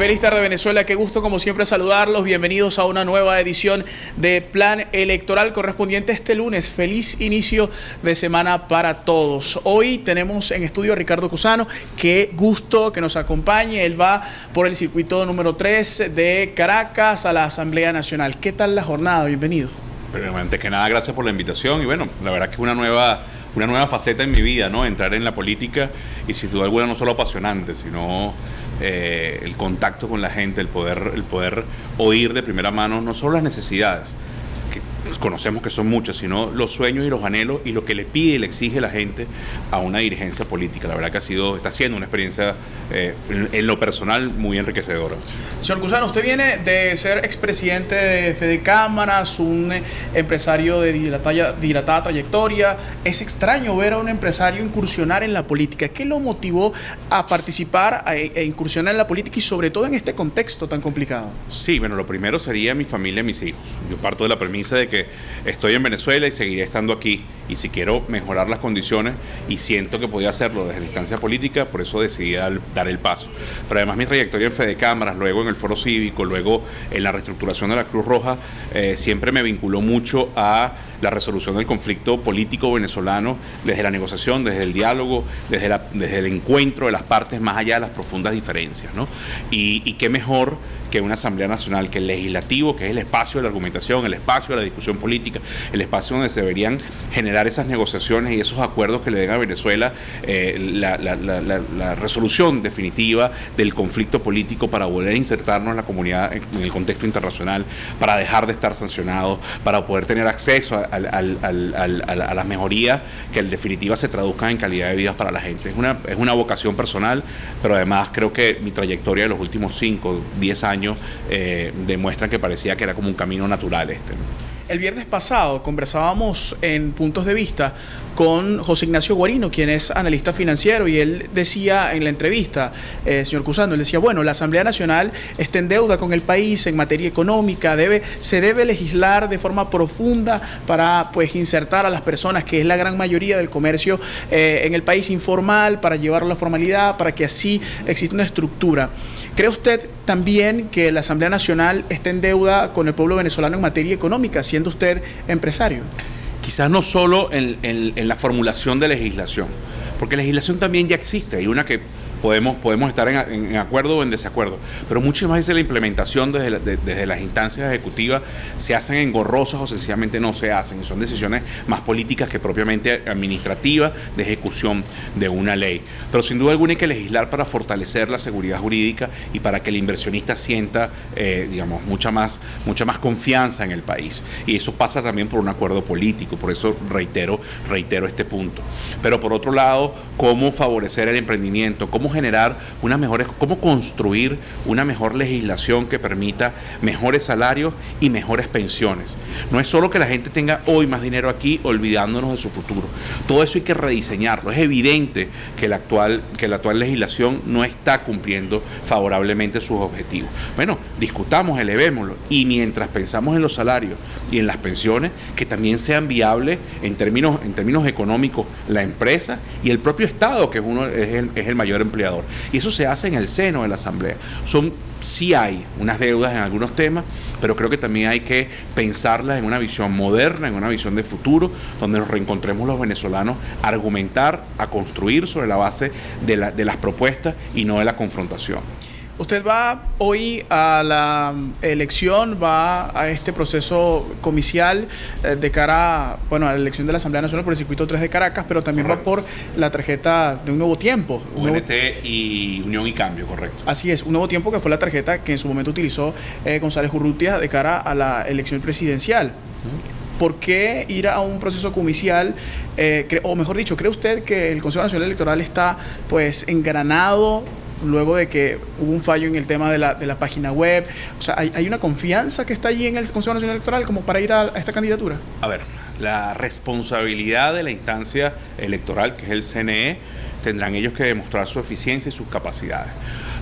Feliz tarde Venezuela, qué gusto como siempre saludarlos, bienvenidos a una nueva edición de Plan Electoral correspondiente este lunes. Feliz inicio de semana para todos. Hoy tenemos en estudio a Ricardo Cusano, qué gusto que nos acompañe. Él va por el circuito número 3 de Caracas a la Asamblea Nacional. ¿Qué tal la jornada? Bienvenido. Pero antes que nada, gracias por la invitación y bueno, la verdad que es una nueva faceta en mi vida, ¿no? Entrar en la política y sin duda alguna no solo apasionante, sino el contacto con la gente, el poder oír de primera mano no solo las necesidades, que conocemos que son muchas, sino los sueños y los anhelos y lo que le pide y le exige la gente a una dirigencia política. La verdad que está siendo una experiencia en lo personal muy enriquecedora. Señor Cusano, usted viene de ser expresidente de Fede Cámaras, un empresario de dilatada trayectoria. Es extraño ver a un empresario incursionar en la política. ¿Qué lo motivó a participar e incursionar en la política y sobre todo en este contexto tan complicado? Sí, bueno, lo primero sería mi familia y mis hijos. Yo parto de la premisa de que estoy en Venezuela y seguiré estando aquí. Y si quiero mejorar las condiciones y siento que podía hacerlo desde la instancia política, por eso decidí dar el paso. Pero además mi trayectoria en Fede Cámaras, luego en el Foro Cívico, luego en la reestructuración de la Cruz Roja, siempre me vinculó mucho a la resolución del conflicto político venezolano desde la negociación, desde el diálogo, desde el encuentro de las partes más allá de las profundas diferencias, ¿no? Y qué mejor que una Asamblea Nacional, que el legislativo, que es el espacio de la argumentación, el espacio de la discusión política, el espacio donde se deberían generar esas negociaciones y esos acuerdos que le den a Venezuela la resolución definitiva del conflicto político para volver a insertarnos en la comunidad, en el contexto internacional, para dejar de estar sancionados, para poder tener acceso a las mejorías que en definitiva se traduzcan en calidad de vida para la gente. Es una vocación personal, pero además creo que mi trayectoria de los últimos 5, 10 años demuestran que parecía que era como un camino natural este, ¿no? El viernes pasado conversábamos en Puntos de Vista con José Ignacio Guarino, quien es analista financiero, y él decía en la entrevista, señor Cusano, él decía, bueno, la Asamblea Nacional está en deuda con el país en materia económica, se debe legislar de forma profunda para pues insertar a las personas, que es la gran mayoría del comercio en el país informal, para llevarlo a la formalidad, para que así exista una estructura. ¿Cree usted también que la Asamblea Nacional está en deuda con el pueblo venezolano en materia económica, siendo usted empresario? Quizás no solo en la formulación de legislación, porque legislación también ya existe, hay una que podemos estar en acuerdo o en desacuerdo, pero muchas veces la implementación desde las instancias ejecutivas se hacen engorrosas o sencillamente no se hacen, y son decisiones más políticas que propiamente administrativas de ejecución de una ley. Pero sin duda alguna hay que legislar para fortalecer la seguridad jurídica y para que el inversionista sienta mucha más confianza en el país, y eso pasa también por un acuerdo político. Por eso reitero este punto. Pero por otro lado, cómo favorecer el emprendimiento, cómo construir una mejor legislación que permita mejores salarios y mejores pensiones. No es solo que la gente tenga hoy más dinero aquí olvidándonos de su futuro. Todo eso hay que rediseñarlo. Es evidente que la actual legislación no está cumpliendo favorablemente sus objetivos. Bueno, discutamos, elevémoslo, y mientras pensamos en los salarios y en las pensiones, que también sean viables en términos económicos la empresa y el propio Estado, que es el mayor empleador. Y eso se hace en el seno de la Asamblea. Sí hay unas deudas en algunos temas, pero creo que también hay que pensarlas en una visión moderna, en una visión de futuro, donde nos reencontremos los venezolanos a argumentar, a construir sobre la base de las propuestas y no de la confrontación. Usted va hoy a la elección, va a este proceso comicial de cara a la elección de la Asamblea Nacional por el circuito 3 de Caracas, pero también va por la tarjeta de Un Nuevo Tiempo. UNT y Unión y Cambio, correcto. Así es, Un Nuevo Tiempo, que fue la tarjeta que en su momento utilizó González Urrutia de cara a la elección presidencial. ¿Por qué ir a un proceso comicial? O mejor dicho, ¿cree usted que el Consejo Nacional Electoral está pues engranado luego de que hubo un fallo en el tema de la página web? O sea, ¿hay una confianza que está allí en el Consejo Nacional Electoral como para ir a esta candidatura? A ver, la responsabilidad de la instancia electoral, que es el CNE, tendrán ellos que demostrar su eficiencia y sus capacidades.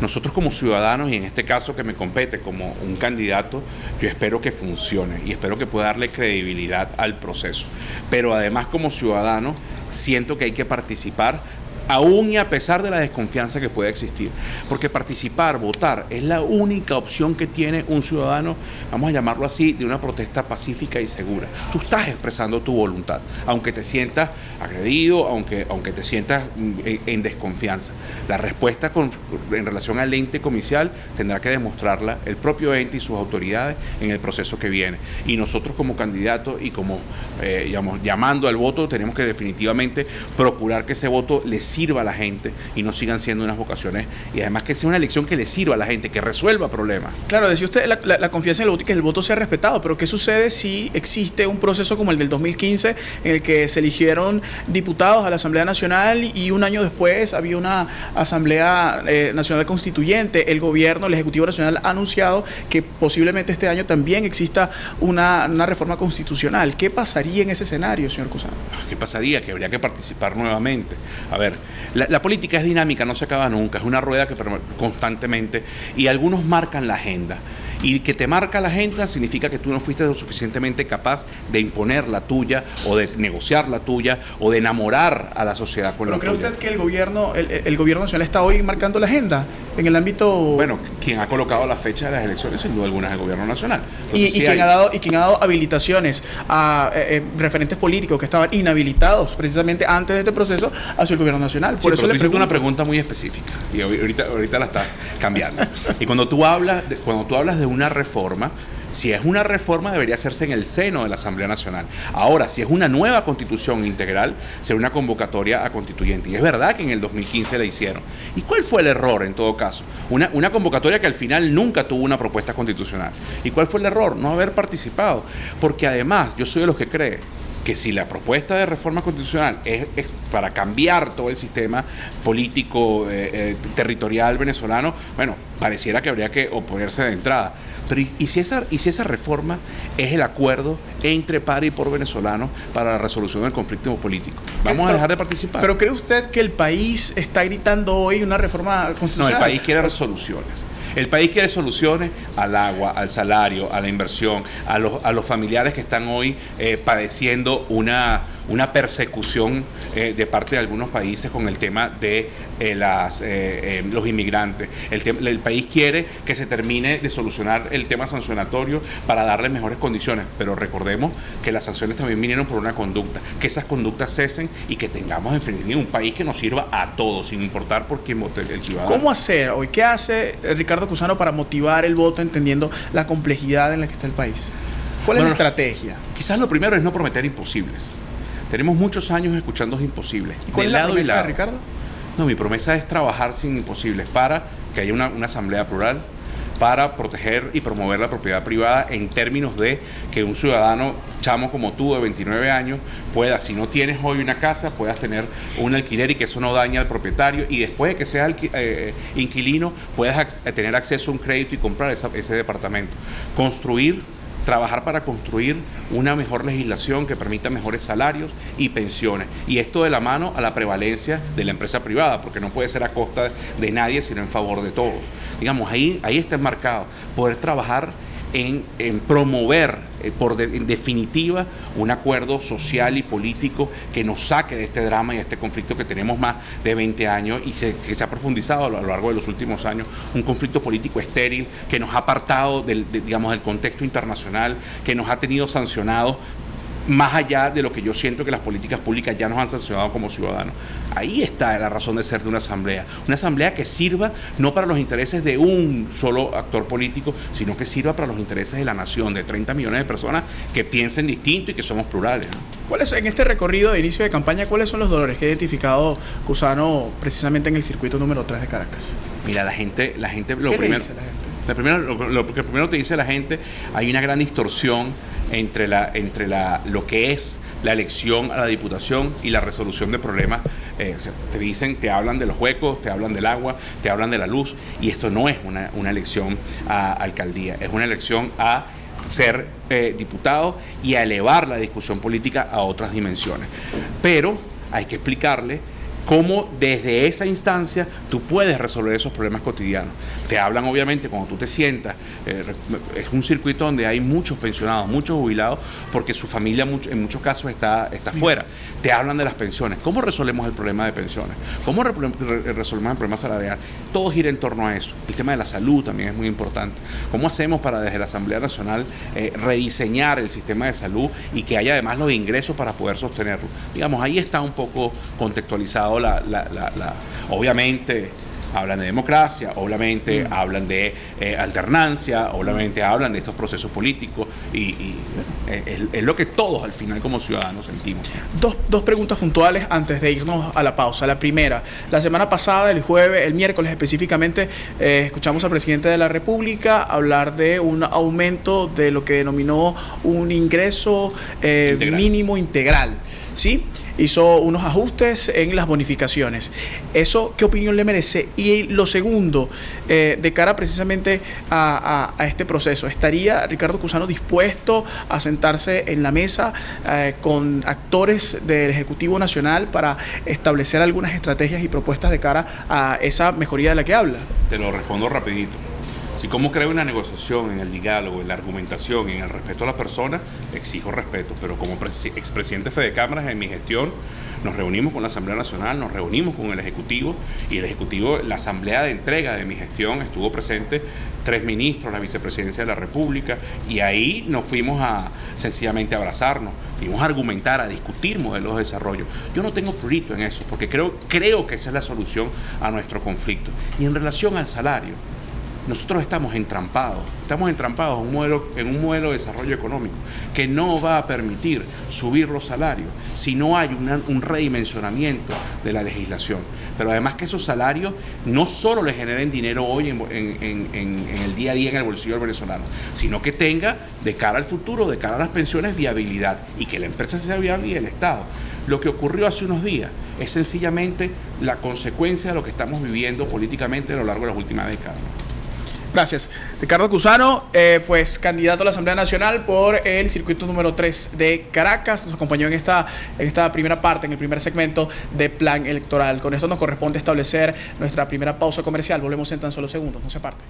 Nosotros como ciudadanos, y en este caso que me compete como un candidato, yo espero que funcione y espero que pueda darle credibilidad al proceso. Pero además como ciudadano siento que hay que participar aún y a pesar de la desconfianza que pueda existir. Porque participar, votar, es la única opción que tiene un ciudadano, vamos a llamarlo así, de una protesta pacífica y segura. Tú estás expresando tu voluntad, aunque te sientas agredido, aunque te sientas en desconfianza. La respuesta en relación al ente comicial tendrá que demostrarla el propio ente y sus autoridades en el proceso que viene. Y nosotros como candidatos y como, llamando al voto, tenemos que definitivamente procurar que ese voto le sirva a la gente y no sigan siendo unas vocaciones, y además que sea una elección que le sirva a la gente, que resuelva problemas. Claro, decía usted la confianza en el voto y que el voto sea respetado, pero ¿qué sucede si existe un proceso como el del 2015 en el que se eligieron diputados a la Asamblea Nacional y un año después había una Asamblea Nacional Constituyente? El gobierno, el Ejecutivo Nacional ha anunciado que posiblemente este año también exista una reforma constitucional. ¿Qué pasaría en ese escenario, señor Cusano? ¿Qué pasaría? Que habría que participar nuevamente. A ver, la política es dinámica, no se acaba nunca, es una rueda que constantemente, y algunos marcan la agenda. Y que te marca la agenda significa que tú no fuiste lo suficientemente capaz de imponer la tuya, o de negociar la tuya, o de enamorar a la sociedad con la tuya. ¿Pero cree usted que el gobierno nacional está hoy marcando la agenda en el ámbito...? Bueno, quien ha colocado la fecha de las elecciones, sin duda alguna, es el gobierno nacional. Entonces, quien ha dado habilitaciones a referentes políticos que estaban inhabilitados precisamente antes de este proceso hacia el gobierno nacional. Por eso le pregunto una pregunta muy específica, y ahorita la estás cambiando. Y cuando tú hablas de una reforma, si es una reforma debería hacerse en el seno de la Asamblea Nacional. Ahora, si es una nueva constitución integral, será una convocatoria a constituyente. Y es verdad que en el 2015 la hicieron. ¿Y cuál fue el error en todo caso? Una convocatoria que al final nunca tuvo una propuesta constitucional. ¿Y cuál fue el error? No haber participado. Porque además, yo soy de los que cree que si la propuesta de reforma constitucional es para cambiar todo el sistema político territorial venezolano, bueno, pareciera que habría que oponerse de entrada. Pero ¿y si esa reforma es el acuerdo entre para y por venezolanos para la resolución del conflicto político? ¿Vamos a dejar de participar? ¿Pero cree usted que el país está gritando hoy una reforma constitucional? No, el país quiere resoluciones. El país quiere soluciones al agua, al salario, a la inversión, a los familiares que están hoy padeciendo una persecución de parte de algunos países con el tema de los inmigrantes. El país quiere que se termine de solucionar el tema sancionatorio para darle mejores condiciones, pero recordemos que las sanciones también vinieron por una conducta, que esas conductas cesen y que tengamos en definitiva un país que nos sirva a todos, sin importar por quién vote el ciudadano. ¿Cómo hacer hoy? ¿Qué hace Ricardo Cusano para motivar el voto entendiendo la complejidad en la que está el país? ¿Cuál es la estrategia? Quizás lo primero es no prometer imposibles. Tenemos muchos años escuchando imposibles. ¿Y cuál es la promesa de Ricardo? No, mi promesa es trabajar sin imposibles para que haya una asamblea plural, para proteger y promover la propiedad privada en términos de que un ciudadano chamo como tú de 29 años pueda, si no tienes hoy una casa, puedas tener un alquiler y que eso no dañe al propietario, y después de que seas inquilino puedas tener acceso a un crédito y comprar ese departamento. Trabajar para construir una mejor legislación que permita mejores salarios y pensiones. Y esto de la mano a la prevalencia de la empresa privada, porque no puede ser a costa de nadie, sino en favor de todos. Digamos, ahí está enmarcado. Poder trabajar en promover, en definitiva, un acuerdo social y político que nos saque de este drama y de este conflicto que tenemos más de 20 años y que se ha profundizado a lo largo de los últimos años, un conflicto político estéril que nos ha apartado del contexto internacional, que nos ha tenido sancionados más allá de lo que yo siento que las políticas públicas ya nos han sancionado como ciudadanos. Ahí está la razón de ser de una asamblea que sirva no para los intereses de un solo actor político, sino que sirva para los intereses de la nación, de 30 millones de personas que piensen distinto y que somos plurales, ¿no? En este recorrido de inicio de campaña, ¿cuáles son los dolores que ha identificado Cusano precisamente en el circuito número 3 de Caracas? Mira, la gente ¿Qué le dice la gente? Lo que primero te dice la gente, hay una gran distorsión entre lo que es la elección a la diputación y la resolución de problemas. Te hablan de los huecos, te hablan del agua, te hablan de la luz, y esto no es una elección a alcaldía, es una elección a ser diputado y a elevar la discusión política a otras dimensiones. Pero hay que explicarle cómo desde esa instancia tú puedes resolver esos problemas cotidianos. Te hablan, obviamente, cuando tú te sientas, es un circuito donde hay muchos pensionados, muchos jubilados, porque su familia en muchos casos está fuera. Te hablan de las pensiones. ¿Cómo resolvemos el problema de pensiones? ¿Cómo resolvemos el problema salarial? Todo gira en torno a eso. El tema de la salud también es muy importante. ¿Cómo hacemos para desde la Asamblea Nacional rediseñar el sistema de salud y que haya además los ingresos para poder sostenerlo? Digamos, ahí está un poco contextualizado obviamente hablan de democracia, obviamente hablan de alternancia, obviamente hablan de estos procesos políticos y es lo que todos al final como ciudadanos sentimos. Dos preguntas puntuales antes de irnos a la pausa. La primera, la semana pasada, el miércoles específicamente, escuchamos al presidente de la República hablar de un aumento de lo que denominó un ingreso mínimo integral, ¿sí? Hizo unos ajustes en las bonificaciones. ¿Eso qué opinión le merece? Y lo segundo, de cara precisamente a este proceso, ¿estaría Ricardo Cusano dispuesto a sentarse en la mesa con actores del Ejecutivo Nacional para establecer algunas estrategias y propuestas de cara a esa mejoría de la que habla? Te lo respondo rapidito. Si como creo en la negociación, en el diálogo, en la argumentación, en el respeto a la persona, exijo respeto. Pero como expresidente de Fede Cámaras, en mi gestión, nos reunimos con la Asamblea Nacional, nos reunimos con el Ejecutivo, y el Ejecutivo, la Asamblea de entrega de mi gestión, estuvo presente 3 ministros, la Vicepresidencia de la República, y ahí nos fuimos a sencillamente abrazarnos, fuimos a argumentar, a discutir modelos de desarrollo. Yo no tengo prurito en eso, porque creo que esa es la solución a nuestro conflicto. Y en relación al salario, nosotros estamos entrampados en un modelo de desarrollo económico que no va a permitir subir los salarios si no hay un redimensionamiento de la legislación. Pero además que esos salarios no solo le generen dinero hoy en el día a día en el bolsillo del venezolano, sino que tenga de cara al futuro, de cara a las pensiones, viabilidad, y que la empresa sea viable y el Estado. Lo que ocurrió hace unos días es sencillamente la consecuencia de lo que estamos viviendo políticamente a lo largo de las últimas décadas. Gracias. Ricardo Cusano, pues candidato a la Asamblea Nacional por el circuito número 3 de Caracas, nos acompañó en esta primera parte, en el primer segmento de Plan Electoral. Con esto nos corresponde establecer nuestra primera pausa comercial. Volvemos en tan solo segundos, no se aparte.